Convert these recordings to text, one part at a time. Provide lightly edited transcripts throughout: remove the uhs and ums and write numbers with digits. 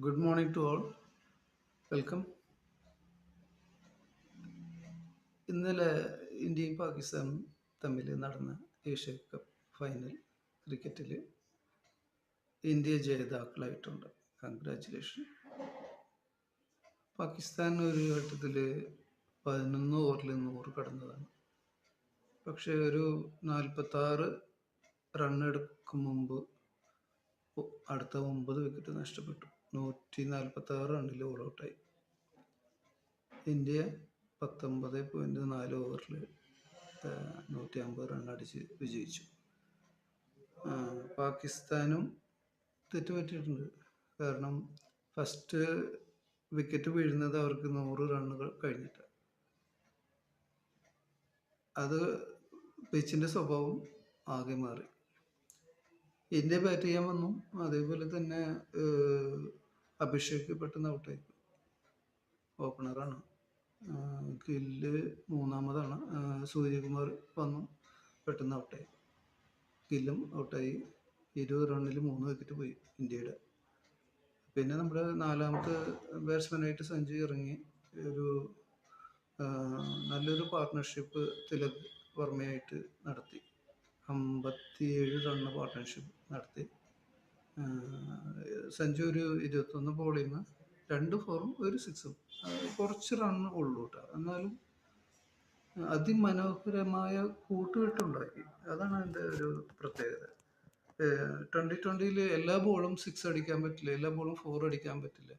Good morning to all. Welcome. ഇന്നലെ ഇന്ത്യയും പാകിസ്ഥാനും തമ്മിൽ നടന്ന ഏഷ്യ കപ്പ് ഫൈനൽ ക്രിക്കറ്റിൽ ഇന്ത്യ ജേതാക്കളായിട്ടുണ്ട്. കൺഗ്രാറ്റുലേഷൻ. പാകിസ്ഥാൻ ഒരു ഘട്ടത്തിൽ 11 ഓവറിൽ 100 കടന്നതാണ്. പക്ഷേ ഒരു 46 റണ്ണെടുക്കും മുമ്പ് അടുത്ത 9 വിക്കറ്റ് നഷ്ടപ്പെട്ടു. 146 റണ്ണിൽ ഓൾ ഔട്ടായി. ഇന്ത്യ 19.4 ഓവറിൽ 150 റണ്ണടിച്ച് വിജയിച്ചു. പാകിസ്ഥാനും തെറ്റ് പറ്റിയിട്ടുണ്ട്. കാരണം ഫസ്റ്റ് വിക്കറ്റ് വീഴുന്നത് അവർക്ക് 100 റണ്ണുകൾ കഴിഞ്ഞിട്ട്. അത് പിച്ചിൻ്റെ സ്വഭാവം ആകെ മാറി. ഇന്ത്യ ബാറ്റ് ചെയ്യാൻ വന്നു. അതേപോലെ തന്നെ അഭിഷേക് പെട്ടെന്ന് ഔട്ടായി. ഓപ്പണറാണ്. ഗില്ല് മൂന്നാമതാണ്. സൂര്യകുമാർ വന്നു, പെട്ടെന്ന് ഔട്ടായി. ഗില്ലും ഔട്ടായി. 20 റണ്ണിൽ 3 വിക്കറ്റ് പോയി ഇന്ത്യയുടെ. പിന്നെ നമ്മുടെ നാലാമത്തെ ബാറ്റ്സ്മാനായിട്ട് സഞ്ജു ഇറങ്ങി. ഒരു നല്ലൊരു പാർട്ട്ണർഷിപ്പ് തിലക് വർമ്മയായിട്ട് നടത്തി. 57 റണ്ണ് പാർട്ട്ണർഷിപ്പ് നടത്തി. സഞ്ജു ഒരു 21 ബോളിൽ നിന്ന് 2 ഫോറും 1 സിക്സും. കുറച്ച് റണ്ണ് ഉള്ളൂ കേട്ടോ. എന്നാലും അതിമനോഹരമായ കൂട്ടുകെട്ടുണ്ടാക്കി. അതാണ് അതിൻ്റെ ഒരു പ്രത്യേകത. 2020 എല്ലാ ബോളും 6 അടിക്കാൻ പറ്റില്ല, എല്ലാ ബോളും 4 അടിക്കാൻ പറ്റില്ല.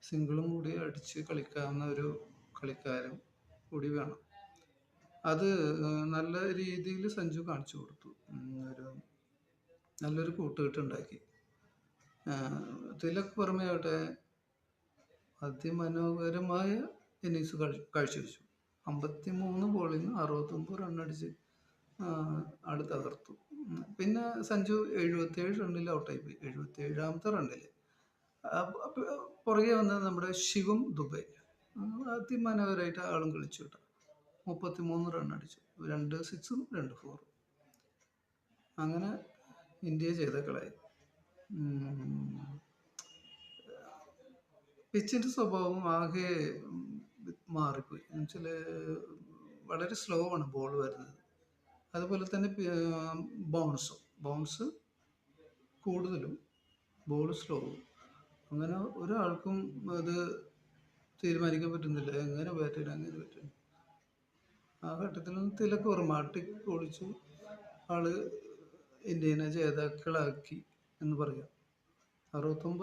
സിംഗിളും കൂടി അടിച്ച് കളിക്കാവുന്ന ഒരു കളിക്കാരൻ കൂടി വേണം. അത് നല്ല രീതിയിൽ സഞ്ജു കാണിച്ചു കൊടുത്തു. ഒരു നല്ലൊരു കൂട്ടുകെട്ടുണ്ടാക്കി. തിലക് വർമ്മയാവട്ടെ അതിമനോഹരമായ ഇന്നിങ്സ് കാഴ്ചവെച്ചു. 53 ബോളിൽ നിന്ന് 69 റണ്ണടിച്ച് ആൾ തകർത്തു. പിന്നെ സഞ്ജു 77 റണ്ണിൽ ഔട്ടായിപ്പോയി. 77ാമത്തെ റണ്ണിൽ പുറകെ വന്നത് നമ്മുടെ ശിവം ദുബെ. അതിമനോഹരമായിട്ട് ആളും കളിച്ചു കേട്ടോ. 33 റണ്ണടിച്ചു. 2 സിക്സും 2 ഫോറും. അങ്ങനെ ഇന്ത്യ ജേതാക്കളായി. പിച്ചിൻ്റെ സ്വഭാവം ആകെ മാറിപ്പോയി. എന്നുവെച്ചാൽ വളരെ സ്ലോ ആണ് ബോൾ വരുന്നത്. അതുപോലെ തന്നെ ബൗൺസ് കൂടുതലും, ബോൾ സ്ലോവും. അങ്ങനെ ഒരാൾക്കും അത് തീരുമാനിക്കാൻ പറ്റുന്നില്ല എങ്ങനെ ബാറ്റ് ചെയ്യണം, എങ്ങനെ പറ്റും. ആ ഘട്ടത്തിൽ തിലക് വർമ്മ പൊളിച്ചു. ആള് ഇന്ത്യനെ ജേതാക്കളാക്കി എന്ന് പറയാം. 69